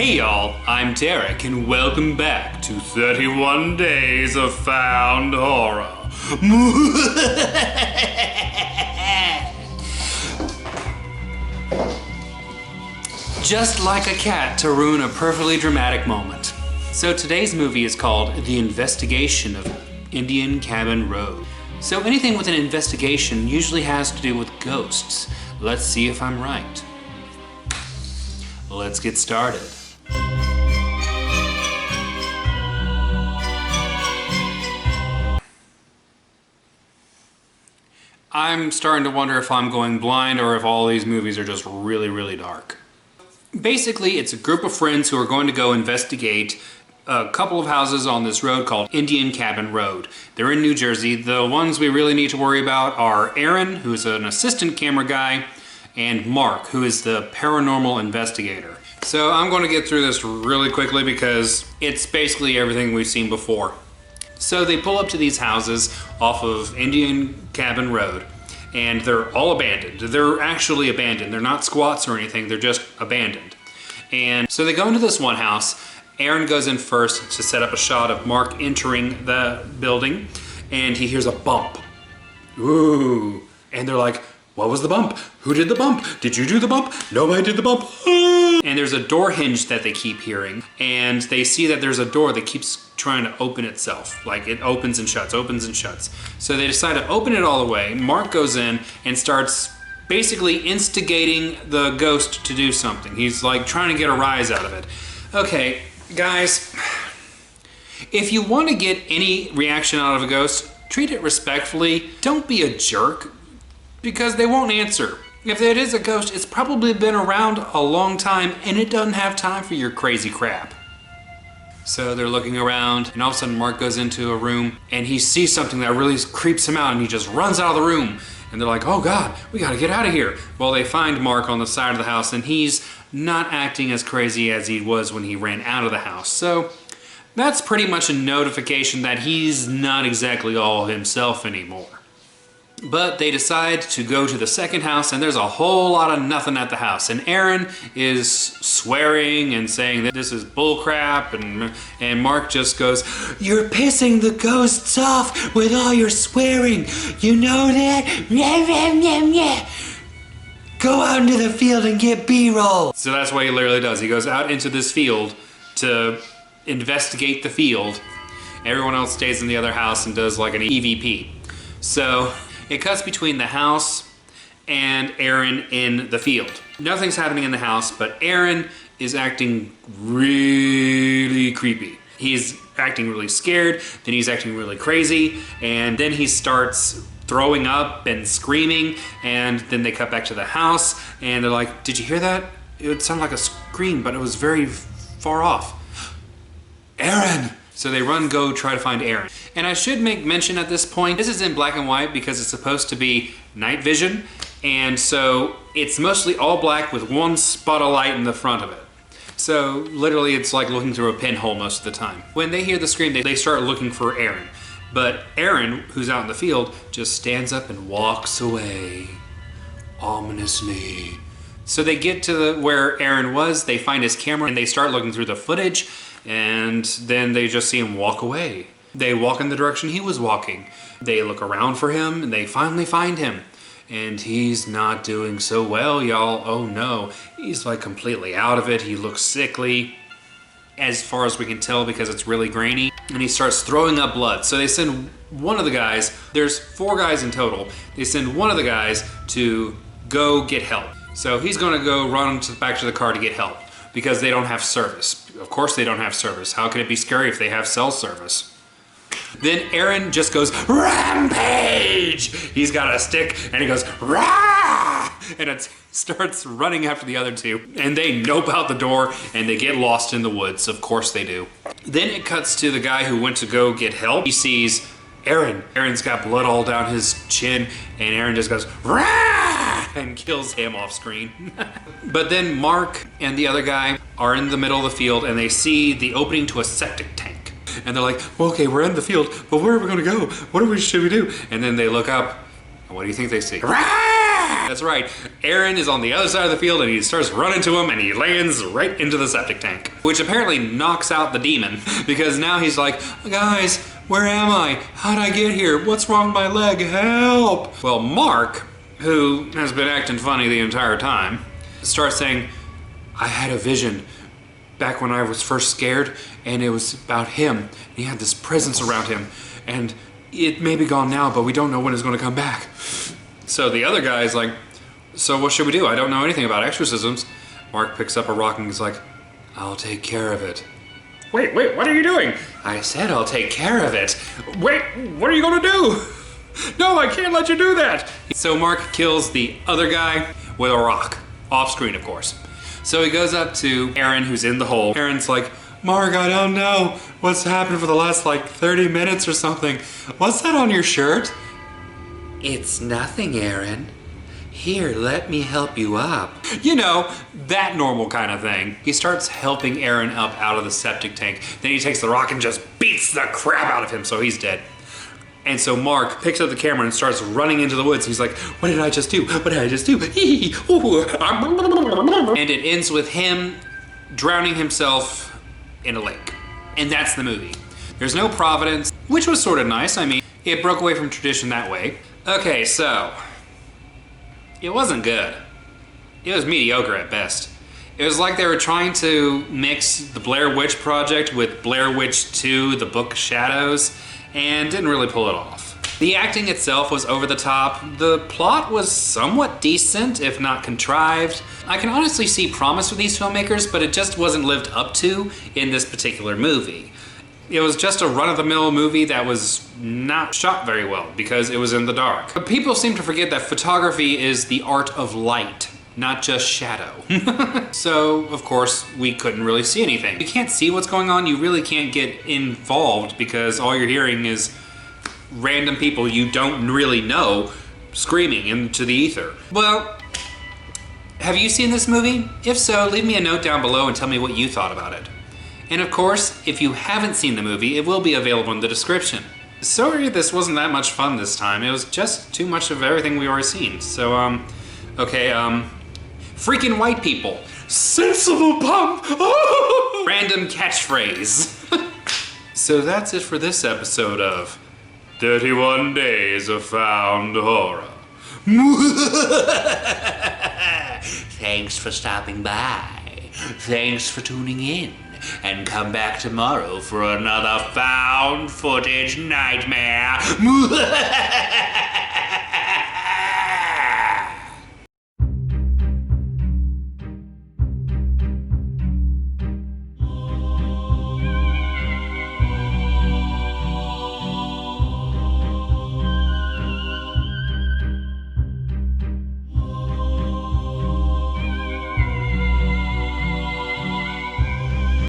Hey y'all, I'm Derek and welcome back to 31 Days of Found Horror. Just like a cat to ruin a perfectly dramatic moment. So today's movie is called The Investigation of Indian Cabin Road. So anything with an investigation usually has to do with ghosts. Let's see if I'm right. Let's get started. I'm starting to wonder if I'm going blind or if all these movies are just really, really dark. Basically, it's a group of friends who are going to go investigate a couple of houses on this road called Indian Cabin Road. They're in New Jersey. The ones we really need to worry about are Aaron, who's an assistant camera guy, and Mark, who is the paranormal investigator. So I'm going to get through this really quickly because it's basically everything we've seen before. So they pull up to these houses off of Indian Cabin Road, and they're all abandoned. They're actually abandoned. They're not squats or anything, they're just abandoned. And so they go into this one house. Aaron goes in first to set up a shot of Mark entering the building, and he hears a bump. Ooh, and they're like, what was the bump? Who did the bump? Did you do the bump? Nobody did the bump. And there's a door hinge that they keep hearing, and they see that there's a door that keeps trying to open itself. Like it opens and shuts, opens and shuts. So they decide to open it all the way. Mark goes in and starts basically instigating the ghost to do something. He's like trying to get a rise out of it. Okay, guys, if you want to get any reaction out of a ghost, treat it respectfully. Don't be a jerk, because they won't answer. If it is a ghost, it's probably been around a long time and it doesn't have time for your crazy crap. So they're looking around, and all of a sudden Mark goes into a room and he sees something that really creeps him out, and he just runs out of the room. And they're like, oh God, we gotta get out of here. Well, they find Mark on the side of the house, and he's not acting as crazy as he was when he ran out of the house. So that's pretty much a notification that he's not exactly all himself anymore. But they decide to go to the second house, and there's a whole lot of nothing at the house. And Aaron is swearing and saying that this is bullcrap, and Mark just goes, you're pissing the ghosts off with all your swearing. You know that? Go out into the field and get B-roll. So that's what he literally does. He goes out into this field to investigate the field. Everyone else stays in the other house and does like an EVP. So it cuts between the house and Aaron in the field. Nothing's happening in the house, but Aaron is acting really creepy. He's acting really scared, then he's acting really crazy, and then he starts throwing up and screaming, and then they cut back to the house, and they're like, did you hear that? It sounded like a scream, but it was very far off. Aaron! So they go try to find Aaron. And I should make mention at this point, this is in black and white because it's supposed to be night vision. And so it's mostly all black with one spot of light in the front of it. So literally it's like looking through a pinhole most of the time. When they hear the scream, they start looking for Aaron. But Aaron, who's out in the field, just stands up and walks away ominously. So they get to where Aaron was, they find his camera, and they start looking through the footage. And then they just see him walk away. They walk in the direction he was walking. They look around for him, and they finally find him. And he's not doing so well, y'all. Oh no. He's like completely out of it. He looks sickly, as far as we can tell, because it's really grainy. And he starts throwing up blood. So they send one of the guys, there's 4 guys in total. They send one of the guys to go get help. So he's gonna go run back to the car to get help, because they don't have service. Of course they don't have service. How can it be scary if they have cell service? Then Aaron just goes, rampage! He's got a stick, and he goes, rah! And it starts running after the other two. And they nope out the door, and they get lost in the woods. Of course they do. Then it cuts to the guy who went to go get help. He sees Aaron. Aaron's got blood all down his chin, and Aaron just goes, rah! And kills him off screen. But then Mark and the other guy are in the middle of the field, and they see the opening to a septic tank. And they're like, well, okay, we're in the field, but where are we gonna go? Should we do? And then they look up, and what do you think they see? Rah! That's right. Aaron is on the other side of the field and he starts running to him and he lands right into the septic tank, which apparently knocks out the demon because now he's like, guys, where am I? How'd I get here? What's wrong with my leg? Help! Well, Mark, who has been acting funny the entire time, starts saying, I had a vision back when I was first scared and it was about him. He had this presence around him and it may be gone now, but we don't know when it's going to come back. So the other guy is like, so what should we do? I don't know anything about exorcisms. Mark picks up a rock and he's like, I'll take care of it. Wait, what are you doing? I said I'll take care of it. Wait, what are you going to do? No, I can't let you do that. So Mark kills the other guy with a rock. Off screen, of course. So he goes up to Aaron, who's in the hole. Aaron's like, Mark, I don't know what's happened for the last 30 minutes or something. What's that on your shirt? It's nothing, Aaron. Here, let me help you up. You know, that normal kind of thing. He starts helping Aaron up out of the septic tank. Then he takes the rock and just beats the crap out of him, so he's dead. And so Mark picks up the camera and starts running into the woods. He's like, what did I just do? What did I just do? And it ends with him drowning himself in a lake. And that's the movie. There's no Providence, which was sort of nice. I mean, it broke away from tradition that way. Okay, so it wasn't good. It was mediocre at best. It was like they were trying to mix the Blair Witch Project with Blair Witch 2, The Book of Shadows, and didn't really pull it off. The acting itself was over the top. The plot was somewhat decent, if not contrived. I can honestly see promise with these filmmakers, but it just wasn't lived up to in this particular movie. It was just a run-of-the-mill movie that was not shot very well because it was in the dark. But people seem to forget that photography is the art of light, not just shadow. So, of course, we couldn't really see anything. You can't see what's going on, you really can't get involved because all you're hearing is random people you don't really know screaming into the ether. Well, have you seen this movie? If so, leave me a note down below and tell me what you thought about it. And of course, if you haven't seen the movie, it will be available in the description. Sorry this wasn't that much fun this time. It was just too much of everything we already seen. So, okay, freaking white people. Sensible pump! Random catchphrase. So that's it for this episode of 31 Days of Found Horror. Thanks for stopping by. Thanks for tuning in. And come back tomorrow for another found footage nightmare.